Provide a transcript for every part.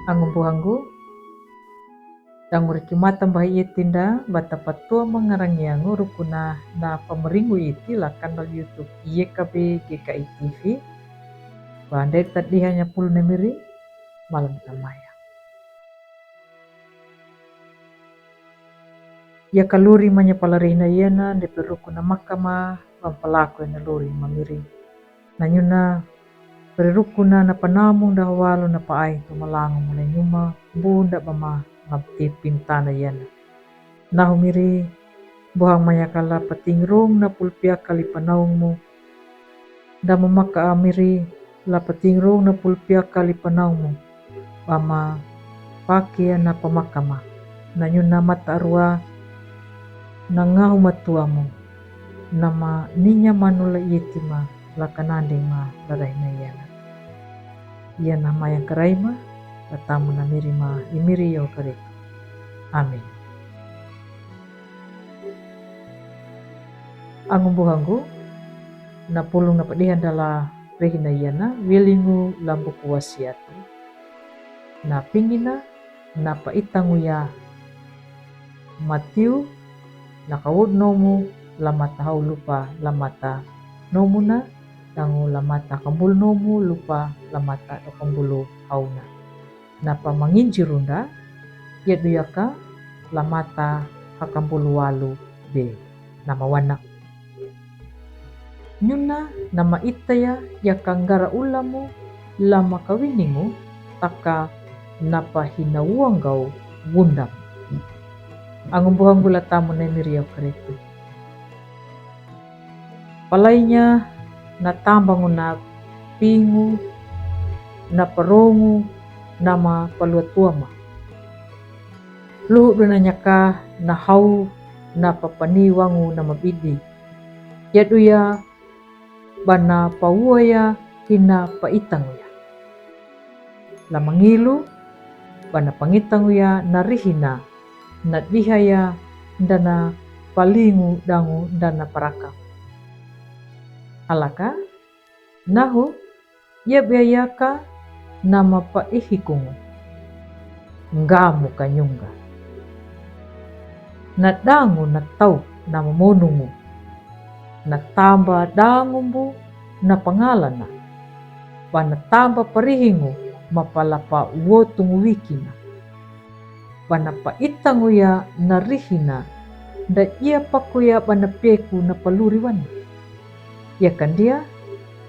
Angumbuhanggu dan murikimatan bahi tinda batapatua mengarangiangu rukuna na pameringu iti lah kanal YouTube YKB GKI TV bandai tadi hanya puluh nemiri malam tamaya ya kaluri manya palarina yana depe rukuna makama pampalaku na luri mamiri nanyuna perukuna na panamung dahwalu na paai tu malangu mulai nyuma bunda bama ngabti pintana yana nahumiri buhang mayakala patingrung na pulpia kali panaungmu da memaka amiri la patingrung na pulpia kali panaungmu bama pakia na pamakama nanyuna mata arua na ngahu matuamu nama ninya manula yetima la kananding ma laraina yana yana mayang karaima patamu na mirima imiri yo karetu amin. Angumbuhanggu na pulung na padihan dala rehina yana wilingu lambuku wasiatu na pingina na paitangu ya matiu na kawud nomu lamata hau lupa lamata nomuna dangu lamata kambul nomu lupa lamata kambulu hauna na pamanginjirunda yaduyaka lamata hakambulu walu be nama wanak nyuna nama itaya yakanggara ulamu lama kawiningu taka napa hinauanggau wundam angumbuhanggu latamu nemiriau keretu palainya na tambangu na pingu na perongu nama paluatuama luhu dunanyaka na hau na papaniwangu nama bidi yaduya bana pauaya hina paitangu ya la mangilu bana pangitangu ya narihina na dihaya dana palingu dangu dana paraka alaka nahu ya biayaka nama paihikungu ngamu kanyunga na dangu na tau nama monungu na tamba dangumbu na pangalana bana tamba parihingu mapalapa wotungu wikina bana paitangu ya narihina da ia pakuya bana peku na paluri wana ya kan dia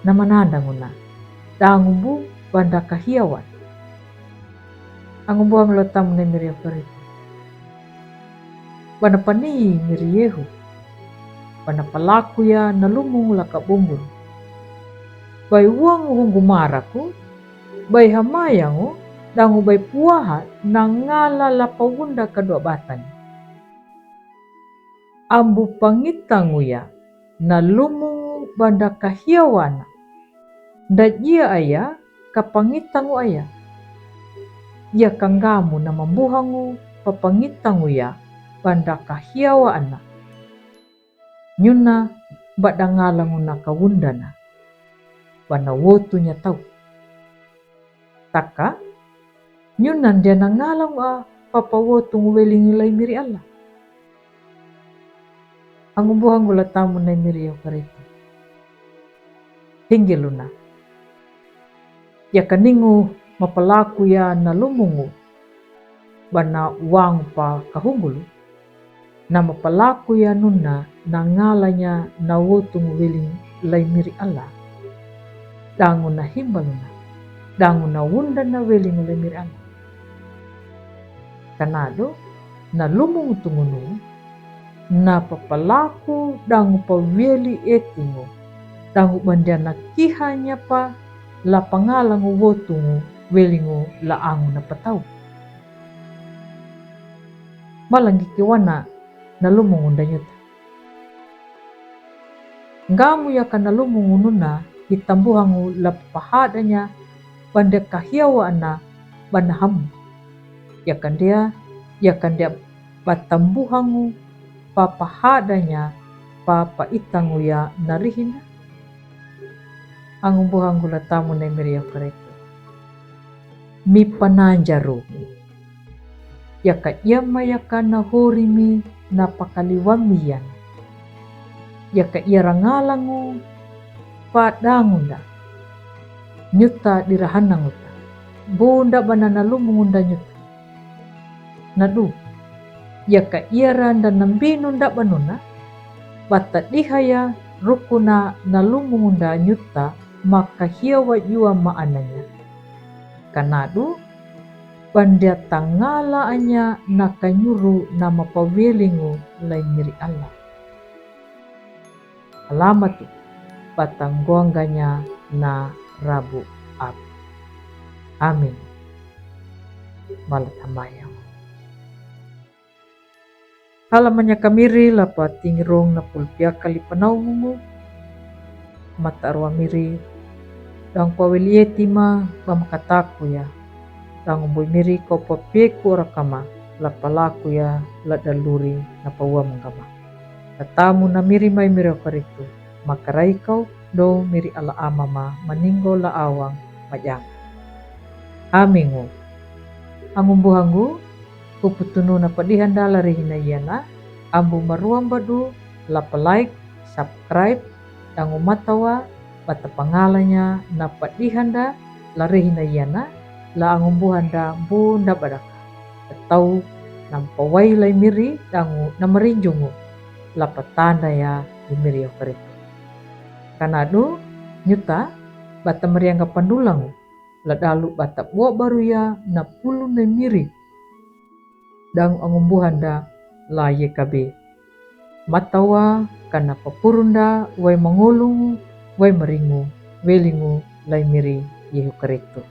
na manandangu na dangumbu banda kahiawan angumbu ang lotam na miriya paritu bana pani miriyehu bana palaku ya nalumung laka bumbur bai uang hunggu maraku bai hamayangu dangu bai puaha nangala lapawunda kadua batan ambu pangitangu ya nalumung banda kahiawana dajia aya kapangitangu aya ya kanggamu na mambuhangu papangitangu ya banda kahiawana nyuna badangalangu na kawundana bana wotunya tau taka nyunan dia nangalangu a papawotungu welingi lai miri Allah angumbuhangu latamu na miri yo karetu hinggiluna ya kaningu mapalaku ya nalumungu bana uang pa kahungulu na mapalaku ya nuna nangalanya na wotungu weling lai miri Allah dangu na himbaluna dangu na wunda na weling lai miri Allah kanado na lumungu tungunu na papalaku dangu paweli etingu dangu bandiana kihanya pa la pangalangu wotungu welingu la angu na patau malangi kiwana na lumungu danyuta ngamu ya kana lumungu nuna hitambuhangu la pahadanya banda kahiawa na bana hamu ya kan dia batambuhangu papahadanya papa itangu ya narihina angumbuhangu latamu na miriya karetu mi pananjaro. Yaka yama yaka nahorimi napakaliwamiyan. Yaka iarangalangu padangunda. Nyuta dirahananguta. Bunda banana lumungunda nyuta. Nadu. Yaka iaranda nambinunda banuna. Bata dihaya rukuna nalumungunda nyuta maka hiawa jua maananya. Kanadu bandia tangala anya nakanyuru nama pawelingu lain miri Allah. Alamat batangguangganya na Rabu Ab. Amin. Malatamayang. Halamannya kamiri lapa tingrong na pulpia kali panaumungu. Mata arwa miri. Dang pawelieti ma bamakataku ya. Dang umboy miri kau papeku rakama. Lapa laku ya ladaluri na pawa manggama. Katamu na miri may miri karitu. Makarai kau do miri ala amama maninggo la awang majang. Amingu. Angumbuhangu. Kuputunu na padihan dalari hinayana. Ambu maruang badu. Lapa like, subscribe. Dan umatawa. Bata pangalanya na padihanda lari hinayana. La angumbuhanda bunda badaka. Atau nampawai lai miri. Dangu namarinjungu. Lapa tanda ya dimiri okaritu. Kanadu nyuta. Bata meriangga pandulangu. Ladalu bata buat baru ya na pulu na miri. Dang angumbuhanda la yekabe. Matawa kana papurunda wai mangolungu wai meringu welingu lai miri yehu karitu.